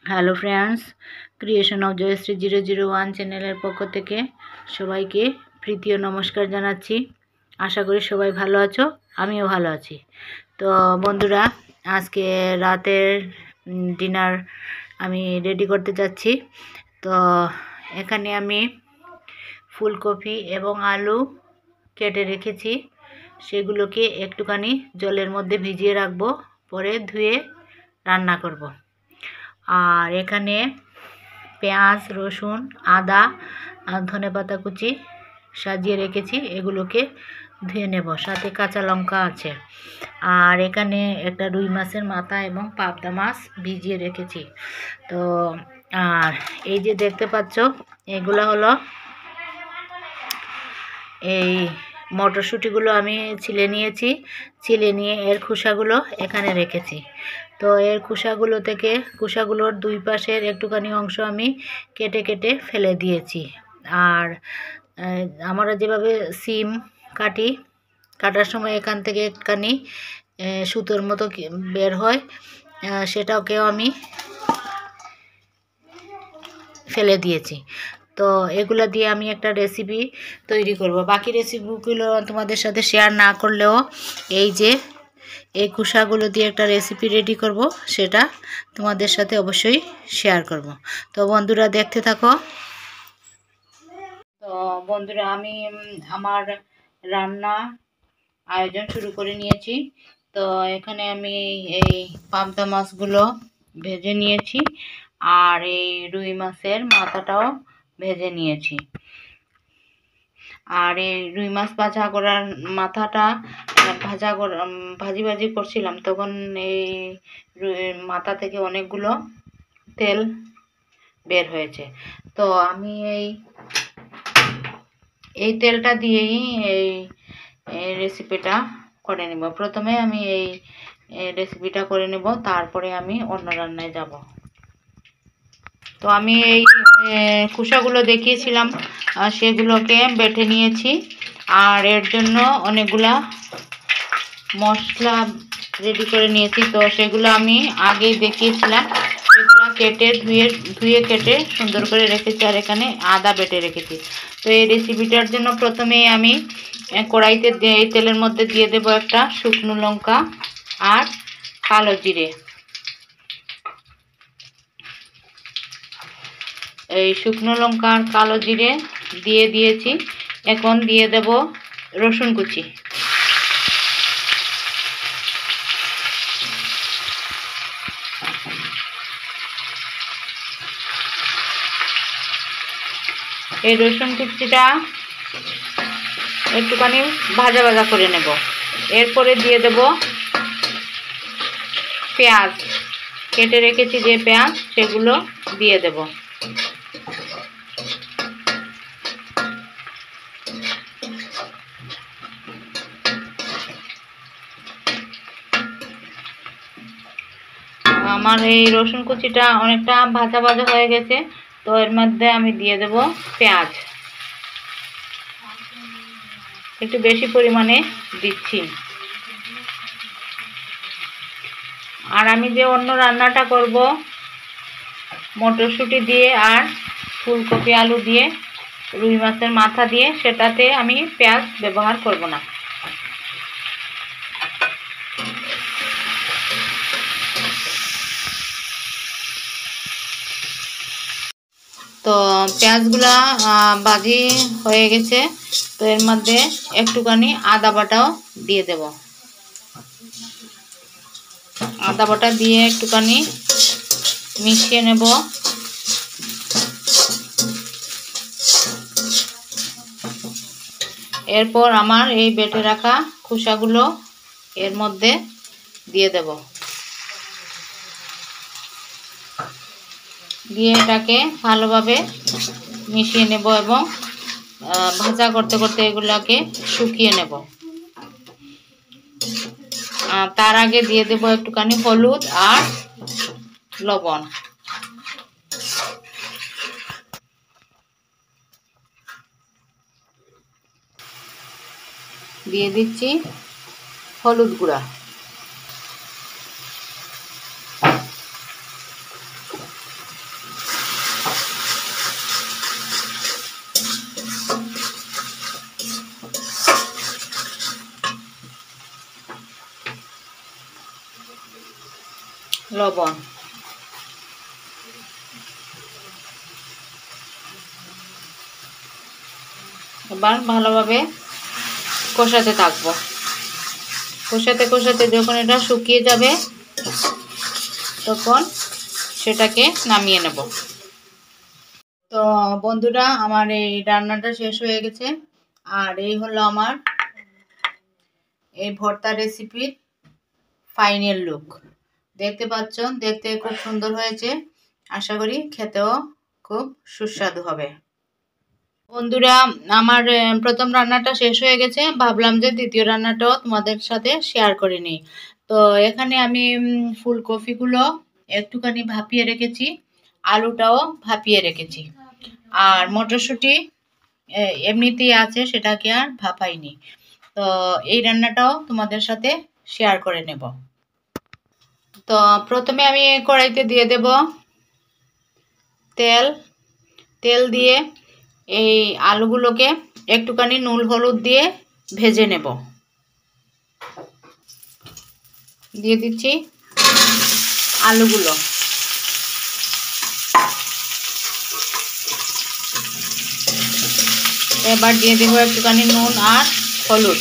Hello friends, creation of Jayashree 001 চ্যানেলের পক্ষ থেকে সবাইকে প্রীতি ও নমস্কার জানাচ্ছি। আশা করি সবাই ভালো আছো, আমিও ভালো আছি। তো বন্ধুরা, আজকে রাতের ডিনার আমি রেডি করতে যাচ্ছি। তো এখানে আমি ফুলকপি এবং আলু কেটে রেখেছি, সেগুলোকে একটুখানি জলের মধ্যে ভিজিয়ে রাখবো, পরে ধুয়ে রান্না করব। আর এখানে পেঁয়াজ, রসুন, আদা আর ধনেপাতা কুচি সাজিয়ে রেখেছি, এগুলোকে ধুয়ে নেব। সাথে কাঁচা লঙ্কা আছে। আর এখানে একটা রুই মাছের মাথা এবং পাবদা মাছ ভিজিয়ে রেখেছি। তো আর এই যে দেখতে পাচ্ছ, এগুলো হলো এই মটরশুঁটিগুলো আমি ছিলে নিয়েছি। ছিলে নিয়ে এর খোসাগুলো এখানে রেখেছি। তো এর খোসাগুলোর দুই পাশের একটুখানি অংশ আমি কেটে কেটে ফেলে দিয়েছি। আর আমরা যেভাবে সিম কাটার সময় এখান থেকে একটুখানি সুতোর মতো বের হয়, সেটাকেও আমি ফেলে দিয়েছি। তো এগুলো দিয়ে আমি একটা রেসিপি তৈরি করব। বাকি রেসিপিগুলো তোমাদের সাথে শেয়ার না করলেও এই খোসাগুলো দিয়ে একটা রেসিপি রেডি করব, সেটা তোমাদের সাথে অবশ্যই শেয়ার করব। তো বন্ধুরা, দেখতে থাকো। তো বন্ধুরা, আমি আমার রান্না আয়োজন শুরু করে নিয়েছি। তো এখানে আমি এই পাবদা মাছগুলো ভেজে নিয়েছি, আর এই রুই মাছের মাথাটাও ভেজে নিয়েছি। আর এই রুই মাছ মাথাটা ভাজি করছিলাম, তখন এই মাথা থেকে অনেকগুলো তেল বের হয়েছে। তো আমি এই তেলটা দিয়েই এই রেসিপিটা করে নেব। প্রথমে আমি এই রেসিপিটা করে নেব, তারপরে আমি অন্য রান্নায় যাব। তো আমি এই খোসাগুলো দেখিয়েছিলাম, সেগুলোকে বেটে নিয়েছি। আর এর জন্য অনেকগুলা মশলা রেডি করে নিয়েছি। তো সেগুলো আমি আগেই দেখিয়েছিলাম, সেগুলো ধুয়ে কেটে সুন্দর করে রেখেছি। আর এখানে আদা বেটে রেখেছি। তো এই রেসিপিটার জন্য প্রথমে আমি কড়াইতে এই তেলের মধ্যে দিয়ে দেব একটা শুকনো লঙ্কা আর কালো জিরে। এই শুকনো লঙ্কা আর কালো জিরে দিয়ে দিয়েছি। এখন দিয়ে দেব রসুন কুচি। এই রসুন কুচিটা একটুখানি ভাজা করে নেব। এরপরে দিয়ে দেব পেঁয়াজ, কেটে রেখেছি যে পেঁয়াজ, সেগুলো দিয়ে দেব। আমার এই রসুন কুচিটা অনেকটা ভাজা হয়ে গেছে। তো এর মধ্যে আমি দিয়ে দেব পেঁয়াজ, একটু বেশি পরিমাণে দিচ্ছি। আর আমি যে অন্য রান্নাটা করব মটরশুঁটি দিয়ে আর ফুলকপি আলু দিয়ে, রুই মাছের মাথা দিয়ে, সেটাতে আমি পেঁয়াজ ব্যবহার করব না। তো পেঁয়াজগুলা ভাজি হয়ে গেছে। তো এর মধ্যে একটুখানি আদা বাটাও দিয়ে দেব। আদা বাটা দিয়ে একটুখানি মিশিয়ে নেব। এরপর আমার এই বেটে রাখা খোসাগুলো এর মধ্যে দিয়ে দেব। দিয়ে এটাকে ভালোভাবে মিশিয়ে নেব এবং ভাজা করতে করতে এগুলোকে শুকিয়ে নেব। তার আগে দিয়ে দেব একটুখানি হলুদ আর লবণ। দিয়ে দিচ্ছি হলুদ গুঁড়া। লবণ। এবার ভালোভাবে কষাতে থাকবো। কষাতে কষাতে যখন এটা শুকিয়ে যাবে তখন সেটাকে নামিয়ে নেব। তো বন্ধুরা, আমার এই রান্নাটা শেষ হয়ে গেছে। আর এই হলো আমার এই ভর্তা রেসিপির ফাইনাল লুক। দেখতে পাচ্ছ, দেখতে খুব সুন্দর হয়েছে। আশা করি খেতেও খুব সুস্বাদু হবে। বন্ধুরা, আমার প্রথম রান্নাটা শেষ হয়ে গেছে, ভাবলাম যে দ্বিতীয় রান্নাটাও তোমাদের সাথে শেয়ার করে নিই। তো এখানে আমি ফুলকপিগুলো একটুখানি ভাপিয়ে রেখেছি, আলুটাও ভাপিয়ে রেখেছি, আর মটরশুঁটি এমনিতেই আছে, সেটাকে আর ভাপাইনি। তো এই রান্নাটাও তোমাদের সাথে শেয়ার করে নেব। তো প্রথমে আমি কড়াইতে দিয়ে দেব তেল। তেল দিয়ে এই আলুগুলোকে একটুখানি নুন হলুদ দিয়ে ভেজে নেব। দিয়ে দিচ্ছি আলুগুলো। এবার দিয়ে দেবো একটুখানি নুন আর হলুদ।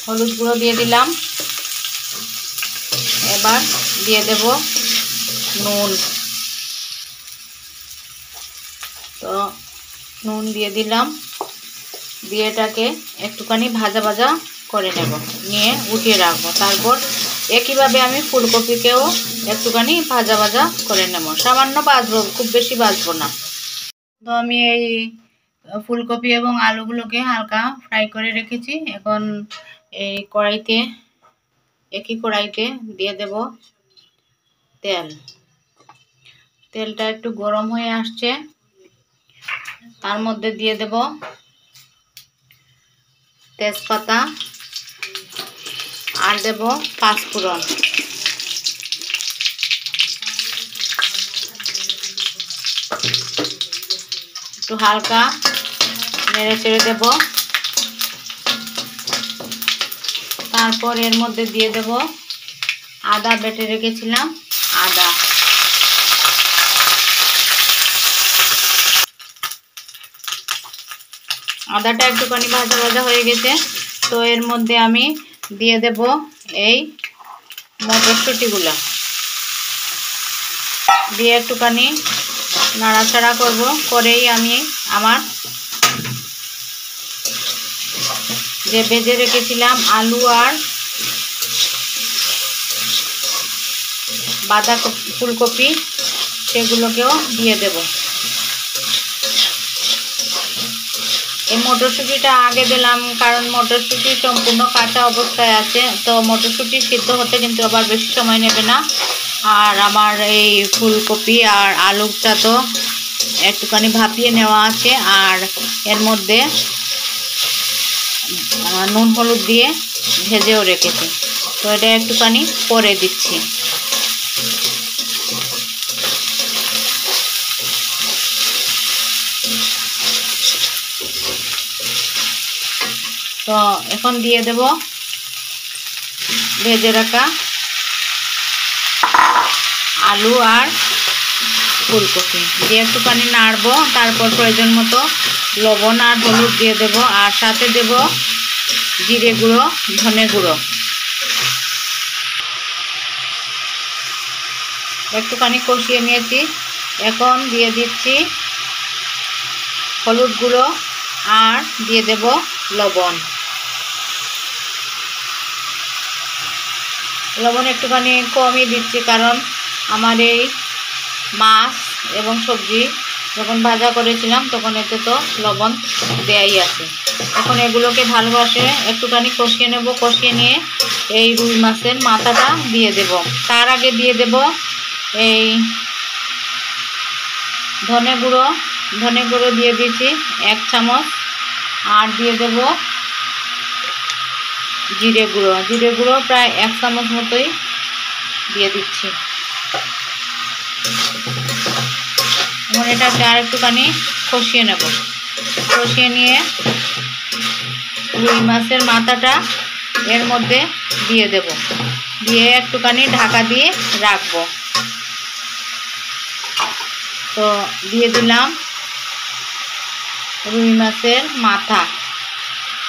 হলুদ গুঁড়ো দিয়ে দিলাম। এবার দিয়ে দেব নুন। তো নুন দিয়ে দিলাম, দিয়ে এটাকে একটুখানি ভাজা ভাজা করে নেব, নিয়ে উঠিয়ে রাখবো। তারপর একইভাবে আমি ফুলকপিকেও একটুখানি ভাজা ভাজা করে নেব, সামান্য ভাজবো, খুব বেশি ভাজবো না। তো আমি এই ফুলকপি এবং আলুগুলোকে হালকা ফ্রাই করে রেখেছি। এখন এই একই কড়াইতে দিয়ে দেব তেল। তেলটা একটু গরম হয়ে আসছে, তার মধ্যে দিয়ে দেব তেজপাতা আর দেব পাঁচফোড়ন। একটু হালকা নেড়ে চেড়ে দেব। তারপর এর মধ্যে দিয়ে দেব আদা বেটে রেখেছিলাম, আদা। আদাটা একটুখানি ভাজা ভাজা হয়ে গেছে। তো এর মধ্যে আমি দিয়ে দেব এই মটরশুঁটিগুলো, দিয়ে একটুখানি নাড়াচাড়া করব। করেই আমি আমার যে ভেজে রেখেছিলাম আলু আর ফুলকপি, সেগুলোকেও দিয়ে দেব। এই মটরশুঁটিটা আগে দিলাম কারণ মটরশুঁটি সম্পূর্ণ কাঁচা অবস্থায় আছে। তো মটরশুঁটি সিদ্ধ হতে কিন্তু আবার বেশি সময় নেবে না। আর আমার এই ফুলকপি আর আলুটা তো একটুখানি ভাপিয়ে নেওয়া আছে, আর এর মধ্যে নুন হলুদ দিয়ে ভেজেও রেখেছি। তো এটা একটুখানি পরে দিচ্ছি। তো এখন দিয়ে দেব ভেজে রাখা আলু আর ফুলকপি, দিয়ে একটুখানি নাড়বো। তারপর প্রয়োজন মতো লবণ আর হলুদ দিয়ে দেব, আর সাথে দেব জিরে গুঁড়ো, ধনে গুঁড়ো। একটুখানি কষিয়ে নিয়েছি। এখন দিয়ে দিচ্ছি হলুদ গুঁড়ো আর দিয়ে দেব লবণ। লবণ একটুখানি কমই দিচ্ছি, কারণ আমার এই মাছ এবং সবজি যখন ভাজা করেছিলাম তখন এতে তো লবণ দেয়াই আছে। এখন এগুলোকে ভালোবাসে একটুখানি কষিয়ে নেব। কষিয়ে নিয়ে এই রুই মাছের মাথাটা দিয়ে দেব। তার আগে দিয়ে দেব এই ধনে গুঁড়ো দিয়ে দিয়েছি 1 চামচ, আর দিয়ে দেব জিরে গুঁড়ো প্রায় 1 চামচ মতোই দিয়ে দিচ্ছি। এখন এটাকে আর একটুখানি কষিয়ে নেব। কষিয়ে নিয়ে রুই মাছের মাথাটা এর মধ্যে দিয়ে দেব, দিয়ে একটুখানি ঢাকা দিয়ে রাখবো। তো দিয়ে দিলাম রুই মাছের মাথা,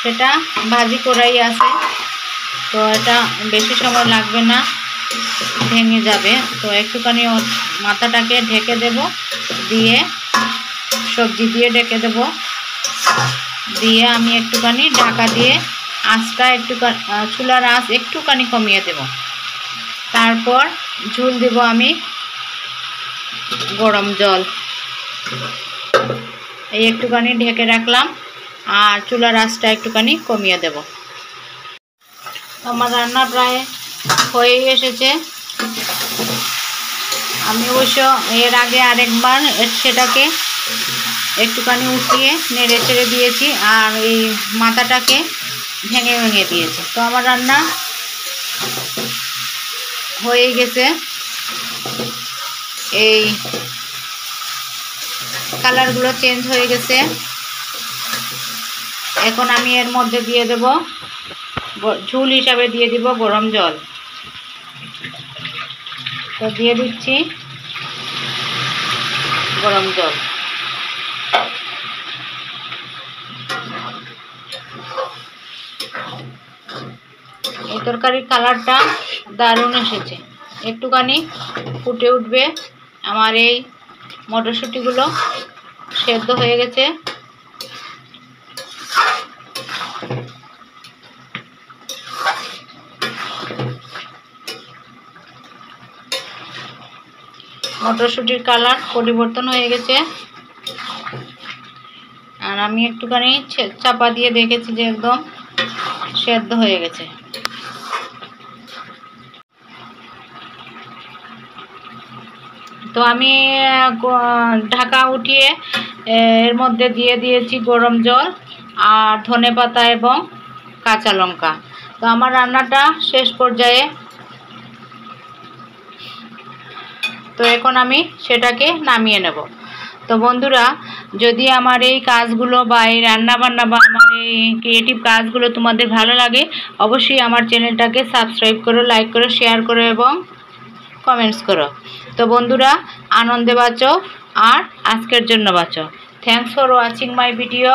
সেটা ভাজি করাই আছে, তো এটা বেশি সময় লাগবে না, ভেঙে যাবে। তো একটুখানি মাথাটাকে ঢেকে দেব, দিয়ে সবজি দিয়ে ঢেকে দেব, দিয়ে আমি একটুখানি ঢাকা দিয়ে আঁচটা চুলার আঁচ একটুখানি কমিয়ে দেব। তারপর ঝোল দেব আমি গরম জল, এই একটুখানি ঢেকে রাখলাম আর চুলার আঁচটা একটুখানি কমিয়ে দেব। আমার রান্না প্রায় হয়ে এসেছে। আমি অবশ্য এর আগে আরেকবার সেটাকে একটুখানি উঠিয়ে নেড়ে চেড়ে দিয়েছি আর এই মাথাটাকে ভেঙে ভেঙে দিয়েছি। তো আমার রান্না হয়ে গেছে, এই কালারগুলো চেঞ্জ হয়ে গেছে। এখন আমি এর মধ্যে দিয়ে দেব, ঝোল হিসাবে দিয়ে দিব গরম জল। তো দিয়ে দিচ্ছি গরম জল। এই তরকারির কালারটা দারুণ এসেছে, একটুখানি ফুটে উঠবে। আমার এই মটরশুঁটিগুলো সেদ্ধ হয়ে গেছে। মটরশুঁটির কালার পরিবর্তন হয়ে গেছে, আর আমি একটুখানি চাপা দিয়ে দেখেছি যে একদম সেদ্ধ হয়ে গেছে। তো আমি ঢাকা উঠিয়ে এর মধ্যে দিয়ে দিয়েছি গরম জল আর ধনেপাতা এবং কাঁচা লঙ্কা। তো আমার রান্নাটা শেষ পর্যায়ে। তো এখন আমি সেটাকে নামিয়ে নেব। তো বন্ধুরা, যদি আমার এই কাজগুলো বা এই রান্নাবান্না বা আমার এই ক্রিয়েটিভ কাজগুলো তোমাদের ভালো লাগে, অবশ্যই আমার চ্যানেলটাকে সাবস্ক্রাইব করো, লাইক করো, শেয়ার করো এবং কমেন্টস করো। তো বন্ধুরা, আনন্দে বাঁচো আর আজকের জন্য বাঁচো। Thanks for watching my video.